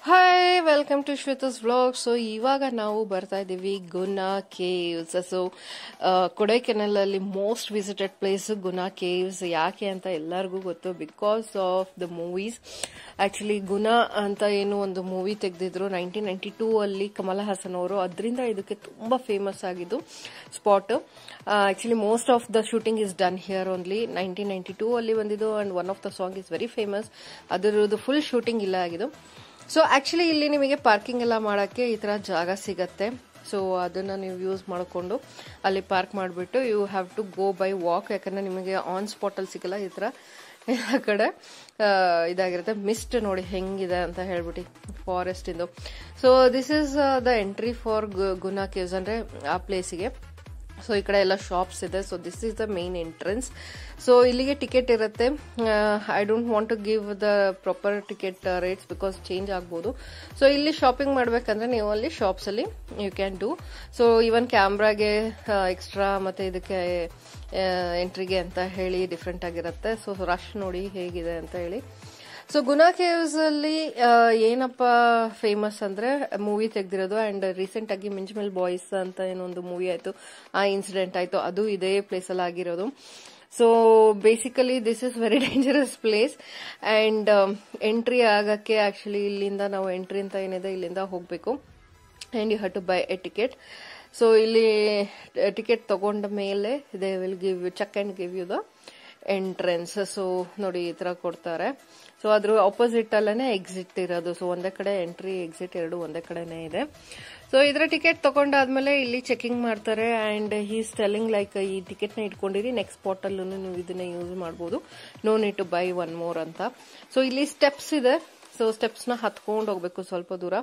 Hi, welcome to Shweta's vlog. So ಇವಾಗ ನಾವು ಬರ್ತಾ ಇದ್ದೀವಿ ಗುನಾ ಕೇವ್ಸ್. ಸೊ ಕೊಡೈಕೆನಲ್ ಅಲ್ಲಿ most visited place Guna caves. ಯಾಕೆ ಅಂತ ಎಲ್ಲರಿಗೂ ಗೊತ್ತು, because of the movies. Actually Guna ಅಂತ ಏನು ಒಂದು ಮೂವಿ ತೆಗೆದಿದ್ರು 1992 ಅಲ್ಲಿ ಕಮಲ್ ಹಾಸನ್ ಅವರು. ಅದರಿಂದ ಇದಕ್ಕೆ ತುಂಬಾ ಫೇಮಸ್ ಆಗಿದ್ದು spot. Actually most of the shooting is done here only. 1992 ಅಲ್ಲಿ ಬಂದಿದ್ದು and one of the song is very famous. ಅದರದ್ದು ಫುಲ್ ಶೂಟಿಂಗ್ ಇಲ್ಲ ಆಗಿದ್ದು. ಸೊ ಆಕ್ಚುಲಿ ಇಲ್ಲಿ ನಿಮಗೆ ಪಾರ್ಕಿಂಗ್ ಎಲ್ಲ ಮಾಡೋಕ್ಕೆ ಈ ತರ ಜಾಗ ಸಿಗತ್ತೆ. ಸೊ ಅದನ್ನ ನೀವು ಯೂಸ್ ಮಾಡಿಕೊಂಡು ಅಲ್ಲಿ ಪಾರ್ಕ್ ಮಾಡಿಬಿಟ್ಟು you have to go by walk. ಯಾಕಂದ್ರೆ ನಿಮಗೆ ಆನ್ ಸ್ಪಾಟ್ ಅಲ್ಲಿ ಸಿಗಲ್ಲ. ಈ ತರ ಎಲ್ಲ ಕಡೆ ಇದಾಗಿರುತ್ತೆ. ಮಿಸ್ಟ್ ನೋಡಿ ಹೆಂಗಿದೆ ಅಂತ ಹೇಳ್ಬಿಟ್ಟು ಫಾರೆಸ್ಟ್ ಇಂದು. So this is the entry for Guna caves, ಅಂದ್ರೆ ಆ ಪ್ಲೇಸಿಗೆ. ಸೊ ಈ ಕಡೆ ಎಲ್ಲ ಶಾಪ್ಸ್ ಇದೆ. So this is the main entrance. So ಇಲ್ಲಿಗೆ ಟಿಕೆಟ್ ಇರುತ್ತೆ. I don't want to give the proper ticket rates because change ಆಗ್ಬೋದು. ಸೊ ಇಲ್ಲಿ ಶಾಪಿಂಗ್ ಮಾಡ್ಬೇಕಂದ್ರೆ ನೀವು ಅಲ್ಲಿ ಶಾಪ್ಸ್ ಅಲ್ಲಿ you can do. So even ಕ್ಯಾಮ್ರಾಗೆ ಎಕ್ಸ್ಟ್ರಾ ಮತ್ತೆ ಇದಕ್ಕೆ ಎಂಟ್ರಿಗೆ ಅಂತ ಹೇಳಿ ಡಿಫ್ರೆಂಟ್ ಆಗಿರುತ್ತೆ. ಸೊ ರಶ್ ನೋಡಿ ಹೇಗಿದೆ ಅಂತ ಹೇಳಿ. ಸೊ ಗುನಾ ಕೇವ್ಸ್ ಅಲ್ಲಿ ಏನಪ್ಪ ಫೇಮಸ್ ಅಂದ್ರೆ ಮೂವಿ ತೆಗ್ದಿರೋದು. ಅಂಡ್ ರೀಸೆಂಟ್ ಆಗಿ ಮಿಂಚ್ಮೆಲ್ ಬಾಯ್ಸ್ ಅಂತ ಏನೊಂದು ಮೂವಿ ಆಯ್ತು, ಆ ಇನ್ಸಿಡೆಂಟ್ ಆಯ್ತು, ಅದು ಇದೇ ಪ್ಲೇಸ್ ಅಲ್ಲಿ ಆಗಿರೋದು. So basically this is very dangerous place. And entry ಆಗಕ್ಕೆ ಆಕ್ಚುಲಿ ಇಲ್ಲಿಂದ ನಾವು ಎಂಟ್ರಿ ಅಂತ ಏನಿದೆ ಇಲ್ಲಿಂದ ಹೋಗ್ಬೇಕು. And you have to buy a ticket. So ಇಲ್ಲಿ ಟಿಕೆಟ್ ತಗೊಂಡ ಮೇಲೆ they will give you check and give you the entrance. So ನೋಡಿ ಈ ತರ ಕೊಡ್ತಾರೆ. ಸೊ ಅದ್ರ ಆಪೋಸಿಟ್ ಅಲ್ಲೇ ಎಕ್ಸಿಟ್ ಇರೋದು. ಸೊ ಒಂದೇ ಕಡೆ ಎಂಟ್ರಿ ಎಕ್ಸಿಟ್ ಎರಡು ಒಂದೇ ಕಡೆನೇ ಇದೆ. ಸೊ ಇದ್ರ ಟಿಕೆಟ್ ತಗೊಂಡಾದ್ಮೇಲೆ ಇಲ್ಲಿ ಚೆಕಿಂಗ್ ಮಾಡ್ತಾರೆ. ಅಂಡ್ ಹೀಸ್ ಟೆಲ್ಲಿಂಗ್ ಲೈಕ್ ಈ ಟಿಕೆಟ್ ನ ಇಟ್ಕೊಂಡಿರಿ, ನೆಕ್ಸ್ಟ್ ಸ್ಪಾಟ್ ಅಲ್ಲೂ ನೀವು ಇದನ್ನ ಯೂಸ್ ಮಾಡಬಹುದು, no need to buy one more ಅಂತ. ಸೊ ಇಲ್ಲಿ ಸ್ಟೆಪ್ಸ್ ಇದೆ. ಸೊ ಸ್ಟೆಪ್ಸ್ ನ ಹತ್ಕೊಂಡು ಹೋಗ್ಬೇಕು ಸ್ವಲ್ಪ ದೂರ.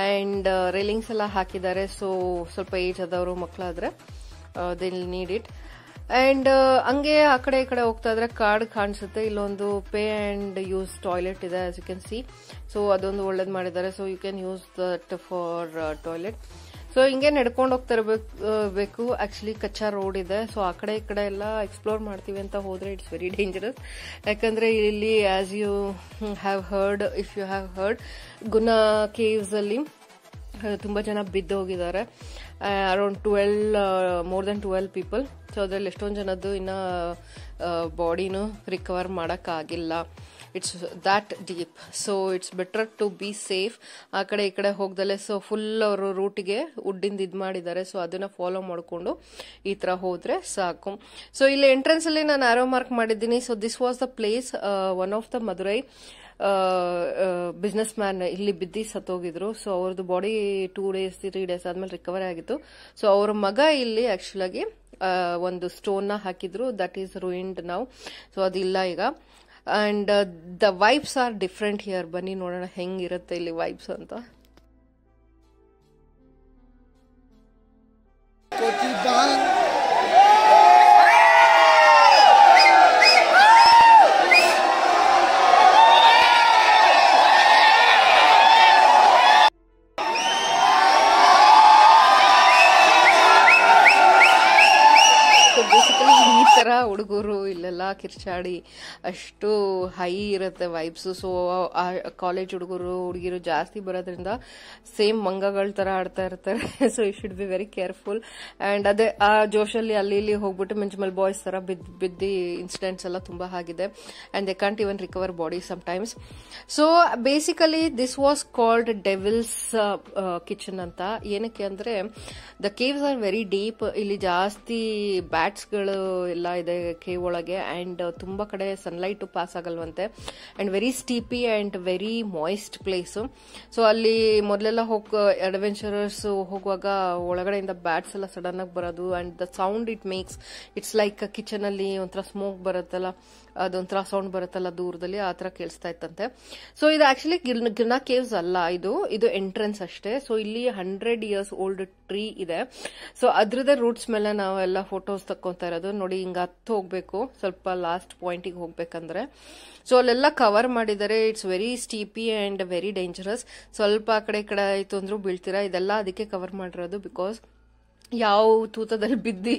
ಅಂಡ್ ರೇಲಿಂಗ್ಸ್ ಎಲ್ಲ ಹಾಕಿದ್ದಾರೆ. ಸೊ ಸ್ವಲ್ಪ ಏಜ್ ಆದವರು ಮಕ್ಕಳಾದ್ರೆ they will need it. And ಹಂಗೆ ಆ ಕಡೆ ಈ ಕಡೆ ಹೋಗ್ತಾ ಇದ್ರೆ ಕಾರ್ಡ್ ಕಾಣಿಸುತ್ತೆ. ಇಲ್ಲೊಂದು ಪೇ ಅಂಡ್ ಯೂಸ್ ಟಾಯ್ಲೆಟ್ ಇದೆ, as you can see. So ಅದೊಂದು ಒಳ್ಳೇದ್ ಮಾಡಿದ್ದಾರೆ. So you can use that for toilet. So ಹಿಂಗೆ ನಡ್ಕೊಂಡು ಹೋಗ್ತಾ ಇರಬೇಕು. ಆಕ್ಚುಲಿ ಕಚ್ಚಾ ರೋಡ್ ಇದೆ. ಸೊ ಆ ಕಡೆ ಈ ಕಡೆ ಎಲ್ಲ ಎಕ್ಸ್ಪ್ಲೋರ್ ಮಾಡ್ತೀವಿ ಅಂತ ಹೋದ್ರೆ ಇಟ್ಸ್ ವೆರಿ ಡೇಂಜರಸ್. ಯಾಕಂದ್ರೆ ಇಲ್ಲಿ as you have heard, if you have heard, Guna caves ಅಲ್ಲಿ ತುಂಬಾ ಜನ ಬಿದ್ದು ಹೋಗಿದ್ದಾರೆ. Around more than 12 people. So ಅದ್ರಲ್ಲಿ ಎಷ್ಟೊಂದು ಜನದ್ದು ಇನ್ನ ಬಾಡಿನೂ ರಿಕವರ್ ಮಾಡಕ್ ಆಗಿಲ್ಲ. It's that deep. So it's better to be safe. ಆ ಕಡೆ ಈ ಕಡೆ ಹೋಗ್ದಲೆ. ಸೊ ಫುಲ್ ಅವರು ರೂಟಿಗೆ ವುಡ್ಡಿಂದ ಇದ್ ಮಾಡಿದ್ದಾರೆ. ಸೊ ಅದನ್ನ ಫಾಲೋ ಮಾಡ್ಕೊಂಡು ಈ ತರ ಹೋದ್ರೆ ಸಾಕು. ಸೊ ಇಲ್ಲಿ ಎಂಟ್ರೆನ್ಸ್ ಅಲ್ಲಿ ನಾನು ಆರೋ ಮಾರ್ಕ್ ಮಾಡಿದ್ದೀನಿ. So this was the place. One of the Madurai businessman ಇಲ್ಲಿ ಬಿದ್ದಿ ಸತ್ತೋಗಿದ್ರು. ಸೊ ಅವ್ರದ್ದು ಬಾಡಿ 2 days 3 days ಆದ್ಮೇಲೆ ರಿಕವರಿ ಆಗಿತ್ತು. ಸೊ ಅವ್ರ ಮಗ ಇಲ್ಲಿ ಆಕ್ಚುಲ್ ಆಗಿ ಒಂದು ಸ್ಟೋನ್ ನ ಹಾಕಿದ್ರು. That is ruined now. So ಅದಿಲ್ಲ ಈಗ. And the vibes are different here. ಬನ್ನಿ ನೋಡೋಣ ಹೆಂಗಿರುತ್ತೆ ಇಲ್ಲಿ ವೈಬ್ಸ್ ಅಂತ. ಹುಡುಗರು ಇಲ್ಲೆಲ್ಲ ಕಿರ್ಚಾಡಿ ಅಷ್ಟು ಹೈ ಇರುತ್ತೆ ವೈಬ್ಸ್. ಸೊ ಕಾಲೇಜ್ ಹುಡುಗಿರು ಜಾಸ್ತಿ ಬರೋದ್ರಿಂದ ಸೇಮ್ ಮಂಗಗಳ ತರ ಆಡ್ತಾ ಇರ್ತಾರೆ. So you should be very careful. And ಅದೇ ಆ ಜೋಶಲ್ಲಿ ಅಲ್ಲಿ ಇಲ್ಲಿ ಹೋಗ್ಬಿಟ್ಟು ಮಿಂಚ್ಮಲ್ ಬಾಯ್ಸ್ ತರ ಬಿದ್ದಿ ಇನ್ಸಿಡೆಂಟ್ಸ್ ಎಲ್ಲ ತುಂಬಾ ಆಗಿದೆ. And they can't even recover body sometimes. So basically this was called devil's kitchen ಅಂತ. ಏನಕ್ಕೆ ಅಂದ್ರೆ the caves are very deep. ಇಲ್ಲಿ ಜಾಸ್ತಿ ಬ್ಯಾಟ್ಸ್ ಗಳು ಎಲ್ಲ ಇದೆ ಕೇವ್ ಒಳಗೆ. ಅಂಡ್ ತುಂಬಾ ಕಡೆ ಸನ್ಲೈಟ್ ಪಾಸ್ ಆಗಲ್ವಂತೆ. And very steepy and very moist place. So ಅಲ್ಲಿ ಮೊದಲೆಲ್ಲ ಅಡ್ವೆಂಚರರ್ಸ್ ಹೋಗುವಾಗ ಒಳಗಡೆಯಿಂದ ಬ್ಯಾಟ್ಸ್ ಎಲ್ಲ ಸಡನ್ ಆಗಿ ಬರೋದು. And the sound it makes, it's like kitchen ಅಲ್ಲಿ ಒಂಥರ ಸ್ಮೋಕ್ ಬರುತ್ತಲ್ಲ, ಅದೊಂಥರ ಸೌಂಡ್ ಬರುತ್ತಲ್ಲ ದೂರದಲ್ಲಿ, ಆ ತರ ಕೇಳಿಸ್ತಾ ಇತ್ತಂತೆ. ಸೊ ಇದು ಆಕ್ಚುಲಿ ಗುನಾ ಕೇವ್ಸ್ ಅಲ್ಲ, ಇದು ಎಂಟ್ರೆನ್ಸ್ ಅಷ್ಟೇ. ಸೊ ಇಲ್ಲಿ 100 years ಓಲ್ಡ್ ಟ್ರೀ ಇದೆ. ಸೊ ಅದ್ರದ್ದೇ ರೂಟ್ಸ್ ಮೇಲೆ ನಾವೆಲ್ಲ ಫೋಟೋಸ್ ತಕ್ಕೊಂತಾ ಇರೋದು. ನೋಡಿ ಹಿಂಗ ಹತ್ತು ಹೋಗ್ಬೇಕು, ಸ್ವಲ್ಪ ಲಾಸ್ಟ್ ಪಾಯಿಂಟಿಗೆ ಹೋಗ್ಬೇಕಂದ್ರೆ. ಸೊ ಅಲ್ಲೆಲ್ಲ ಕವರ್ ಮಾಡಿದ್ದಾರೆ. It's very steepy and very dangerous. ಸ್ವಲ್ಪ ಆ ಕಡೆ ಈ ಕಡೆ ಆಯ್ತು ಅಂದ್ರೂ ಬೀಳ್ತೀರಾ. ಇದೆಲ್ಲ ಅದಕ್ಕೆ ಕವರ್ ಮಾಡಿರೋದು, ಬಿಕಾಸ್ ಯಾವ ತೂತದಲ್ಲಿ ಬಿದ್ದಿ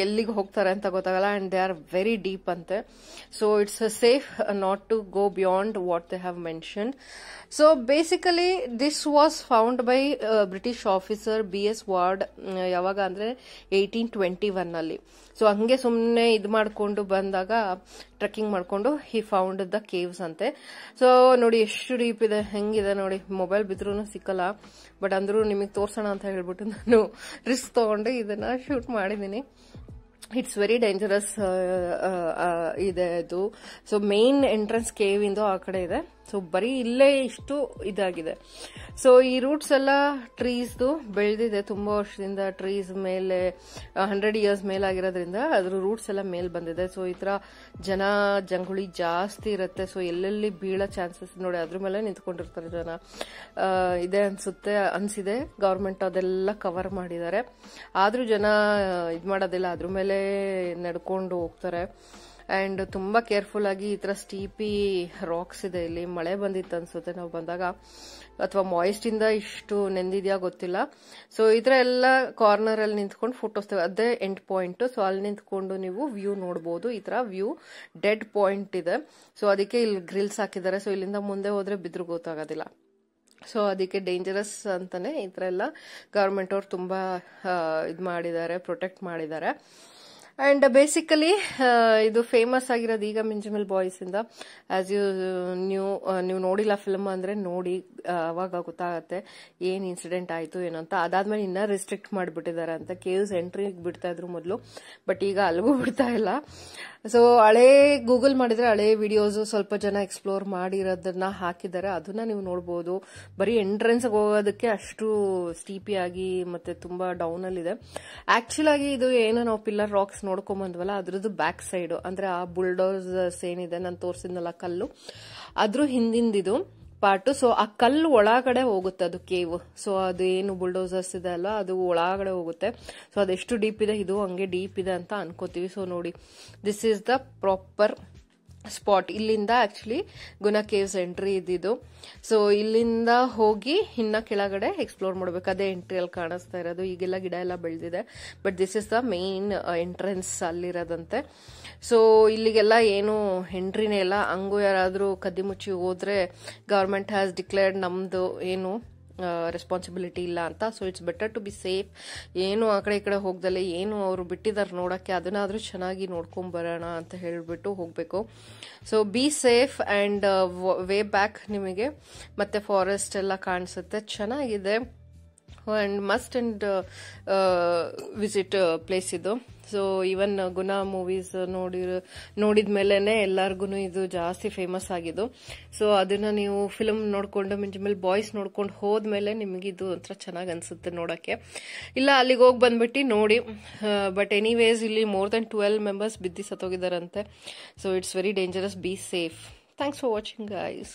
ಎಲ್ಲಿಗೆ ಹೋಗ್ತಾರೆ ಅಂತ ಗೊತ್ತಾಗಲ್ಲ. And they are very deep ಅಂತೆ. So it's safe not to go beyond what they have mentioned. So basically this was found by British officer BS Ward. ಯಾವಾಗ ಅಂದ್ರೆ 1821 ಅಲ್ಲಿ. ಸೊ ಹಂಗೆ ಸುಮ್ಮನೆ ಇದು ಮಾಡ್ಕೊಂಡು ಬಂದಾಗ ಟ್ರೆಕ್ಕಿಂಗ್ ಮಾಡ್ಕೊಂಡು ಹಿ ಫೌಂಡ್ ದ ಕೇವ್ಸ್ ಅಂತೆ. ಸೊ ನೋಡಿ ಎಷ್ಟು ಡೀಪ್ ಇದೆ, ಹೆಂಗಿದೆ ನೋಡಿ. ಮೊಬೈಲ್ ಬಿದ್ರೂ ಸಿಕ್ಕಲ್ಲ, ಬಟ್ ಅಂದ್ರೂ ನಿಮಗೆ ತೋರ್ಸೋಣ ಅಂತ ಹೇಳ್ಬಿಟ್ಟು ನಾನು ರಿಸ್ಕ್ ತಗೊಂಡು ಇದನ್ನ ಶೂಟ್ ಮಾಡಿದೀನಿ. ಇಟ್ಸ್ ವೆರಿ ಡೇಂಜರಸ್ ಇದೆ ಅದು. ಸೊ ಮೇನ್ ಎಂಟ್ರೆನ್ಸ್ ಕೇವ್ ಇಂದು ಆ ಕಡೆ ಇದೆ. ಸೊ ಬರೀ ಇಲ್ಲೇ ಇಷ್ಟು ಇದಾಗಿದೆ. ಸೊ ಈ ರೂಟ್ಸ್ ಎಲ್ಲ ಟ್ರೀಸ್ದು ಬೆಳೆದಿದೆ ತುಂಬಾ ವರ್ಷದಿಂದ. ಟ್ರೀಸ್ ಮೇಲೆ 100 years ಮೇಲಾಗಿರೋದ್ರಿಂದ ಅದ್ರ ರೂಟ್ಸ್ ಎಲ್ಲ ಮೇಲ್ ಬಂದಿದೆ. ಸೊ ಈ ತರ ಜಂಗುಳಿ ಜಾಸ್ತಿ ಇರುತ್ತೆ. ಸೊ ಎಲ್ಲೆಲ್ಲಿ ಬೀಳೋ ಚಾನ್ಸಸ್ ನೋಡಿ, ಅದ್ರ ಮೇಲೆ ನಿಂತ್ಕೊಂಡಿರ್ತಾರೆ ಜನ. ಇದೆ ಅನ್ಸಿದೆ. ಗವರ್ಮೆಂಟ್ ಅದೆಲ್ಲ ಕವರ್ ಮಾಡಿದ್ದಾರೆ. ಆದ್ರೂ ಜನ ಇದ್ ಮಾಡೋದಿಲ್ಲ, ಅದ್ರ ಮೇಲೆ ನಡ್ಕೊಂಡು ಹೋಗ್ತಾರೆ. ಅಂಡ್ ತುಂಬಾ ಕೇರ್ಫುಲ್ ಆಗಿ. ಈ ತರ ಸ್ಟೀಪಿ ರಾಕ್ಸ್ ಇದೆ. ಇಲ್ಲಿ ಮಳೆ ಬಂದಿತ್ತು ಅನ್ಸುತ್ತೆ ನಾವು ಬಂದಾಗ, ಅಥವಾ ಮಾಯಿಸ್ಟ್ ಇಂದ ಇಷ್ಟು ನೆಂದಿದ್ಯಾ ಗೊತ್ತಿಲ್ಲ. ಸೊ ಈ ತರ ಎಲ್ಲ ಕಾರ್ನರ್ ಅಲ್ಲಿ ನಿಂತ್ಕೊಂಡು ಫೋಟೋಸ್ ಅದೇ ಎಂಡ್ ಪಾಯಿಂಟ್. ಸೊ ಅಲ್ಲಿ ನಿಂತ್ಕೊಂಡು ನೀವು ವ್ಯೂ ನೋಡಬಹುದು. ಈ ತರ ವ್ಯೂ ಡೆಡ್ ಪಾಯಿಂಟ್ ಇದೆ. ಸೊ ಅದಕ್ಕೆ ಇಲ್ಲಿ ಗ್ರಿಲ್ಸ್ ಹಾಕಿದ್ದಾರೆ. ಸೊ ಇಲ್ಲಿಂದ ಮುಂದೆ ಹೋದ್ರೆ ಬಿದ್ರು ಗೊತ್ತಾಗೋದಿಲ್ಲ. ಸೊ ಅದಕ್ಕೆ ಡೇಂಜರಸ್ ಅಂತಾನೆ ಈ ತರ ಎಲ್ಲ ಗವರ್ಮೆಂಟ್ ಅವ್ರು ತುಂಬಾ ಇದು ಮಾಡಿದ್ದಾರೆ, ಪ್ರೊಟೆಕ್ಟ್ ಮಾಡಿದ್ದಾರೆ. ಅಂಡ್ ಬೇಸಿಕಲಿ ಇದು ಫೇಮಸ್ ಆಗಿರೋದು ಈಗ ಮಿಂಜುಮಿಲ್ ಬಾಯ್ಸ್ ಇಂದ. ಆಸ್ ನೀವು ನೋಡಿಲ್ಲ ಫಿಲ್ಮ್ ಅಂದ್ರೆ ನೋಡಿ, ಅವಾಗ ಗೊತ್ತಾಗತ್ತೆ ಏನ್ ಇನ್ಸಿಡೆಂಟ್ ಆಯ್ತು ಏನೋ ಅಂತ. ಅದಾದ್ಮೇಲೆ ಇನ್ನ ರಿಸ್ಟ್ರಿಕ್ಟ್ ಮಾಡಿಬಿಟ್ಟಿದ್ದಾರೆ ಅಂತ. ಕೇವ್ಸ್ ಎಂಟ್ರಿ ಬಿಡ್ತಾ ಇದ್ರು ಮೊದಲು, ಬಟ್ ಈಗ ಅಲ್ಲಿಗೂ ಬಿಡ್ತಾ ಇಲ್ಲ. ಸೊ ಹಳೆ ಗೂಗಲ್ ಮಾಡಿದ್ರೆ ಹಳೆ ವಿಡಿಯೋಸ್ ಸ್ವಲ್ಪ ಜನ ಎಕ್ಸ್ಪ್ಲೋರ್ ಮಾಡಿರೋದನ್ನ ಹಾಕಿದ್ದಾರೆ, ಅದನ್ನ ನೀವು ನೋಡಬಹುದು. ಬರೀ ಎಂಟ್ರೆನ್ಸ್ ಹೋಗೋದಕ್ಕೆ ಅಷ್ಟು ಸ್ಟೀಪಿ ಆಗಿ ಮತ್ತೆ ತುಂಬಾ ಡೌನ್ ಅಲ್ಲಿ ಇದೆ. ಆಕ್ಚುಲ್ ಆಗಿ ಇದು ಏನೋ ನಾವು ಪಿಲ್ಲರ್ ರಾಕ್ಸ್ ನೋಡ್ಕೊಂಡ್ ಬಂದ್ವಲ್ಲ, ಅದ್ರದ್ದು ಬ್ಯಾಕ್ ಸೈಡ್ ಅಂದ್ರೆ ಆ ಬುಲ್ಡೋಸರ್ಸ್ ಏನಿದೆ ನಾನು ತೋರಿಸಿದ್ನಲ್ಲ ಕಲ್ಲು, ಅದ್ರ ಹಿಂದಿಂದಿದು ಪಾರ್ಟ್. ಸೊ ಆ ಕಲ್ಲು ಒಳಗಡೆ ಹೋಗುತ್ತೆ, ಅದು ಕೇವ್. ಸೊ ಅದು ಏನು ಬುಲ್ಡೋಸರ್ಸ್ ಇದೆ ಅಲ್ಲ, ಅದು ಒಳಗಡೆ ಹೋಗುತ್ತೆ. ಸೊ ಅದೆಷ್ಟು ಡೀಪ್ ಇದೆ, ಇದು ಹಂಗೆ ಡೀಪ್ ಇದೆ ಅಂತ ಅನ್ಕೋತೀವಿ. ಸೊ ನೋಡಿ, this is the proper spot. ಇಲ್ಲಿಂದ ಆಕ್ಚುಲಿ ಗುನಾ ಕೇವ್ಸ್ ಎಂಟ್ರಿ ಇದ್ದಿದ್ದು. ಸೊ ಇಲ್ಲಿಂದ ಹೋಗಿ ಇನ್ನ ಕೆಳಗಡೆ ಎಕ್ಸ್ಪ್ಲೋರ್ ಮಾಡ್ಬೇಕು. ಅದೇ ಎಂಟ್ರಿ ಅಲ್ಲಿ ಕಾಣಿಸ್ತಾ ಇರೋದು. ಈಗೆಲ್ಲ ಗಿಡ ಎಲ್ಲ ಬೆಳೆದಿದೆ, but this is the main entrance ಅಲ್ಲಿರೋದಂತೆ. ಸೊ ಇಲ್ಲಿಗೆಲ್ಲ ಏನು ಎಂಟ್ರಿನೇ ಇಲ್ಲ. ಹಂಗೂ ಯಾರಾದ್ರೂ ಕದ್ದಿ ಮುಚ್ಚಿ ಹೋದ್ರೆ ಗವರ್ಮೆಂಟ್ ಹ್ಯಾಸ್ ಡಿಕ್ಲೇರ್ಡ್ ನಮ್ದು ಏನು ರೆಸ್ಪಾನ್ಸಿಬಿಲಿಟಿ ಇಲ್ಲ ಅಂತ. So it's better to be safe. ಏನು ಆ ಕಡೆ ಈ ಕಡೆ ಹೋಗ್ದಲೆ ಏನು ಅವರು ಬಿಟ್ಟಿದ್ದಾರೆ ನೋಡಕ್ಕೆ, ಅದನ್ನಾದ್ರೂ ಚೆನ್ನಾಗಿ ನೋಡ್ಕೊಂಡ್ ಬರೋಣ ಅಂತ ಹೇಳ್ಬಿಟ್ಟು ಹೋಗ್ಬೇಕು. So be safe and way back ನಿಮಗೆ ಮತ್ತೆ ಫಾರೆಸ್ಟ್ ಎಲ್ಲ ಕಾಣಿಸುತ್ತೆ, ಚೆನ್ನಾಗಿದೆ. And must and visit place ಇದು. ಸೊ ಈವನ್ ಗುನಾ ಮೂವೀಸ್ ನೋಡಿದ್ಮೇಲೆನೆ ಎಲ್ಲಾರ್ಗು ಇದು ಜಾಸ್ತಿ ಫೇಮಸ್ ಆಗಿದ್ದು. ಸೊ ಅದನ್ನ ನೀವು ಫಿಲ್ಮ್ ನೋಡ್ಕೊಂಡು ಮಿಂಜುಮಿಲ್ ಬಾಯ್ಸ್ ನೋಡ್ಕೊಂಡು ಹೋದ್ಮೇಲೆ ನಿಮ್ಗೆ ಇದು ಒಂಥರ ಚೆನ್ನಾಗಿ ಅನ್ಸುತ್ತೆ ನೋಡಕ್ಕೆ. ಇಲ್ಲ ಅಲ್ಲಿಗೆ ಹೋಗಿ ಬಂದ್ಬಿಟ್ಟು ನೋಡಿ. ಬಟ್ ಎನಿವೇಸ್ ಇಲ್ಲಿ more than 12 members ಬಿದ್ದಿ ಸತ್ತೋಗಿದಾರಂತೆ. So it's very dangerous. Be safe. Thanks for watching guys.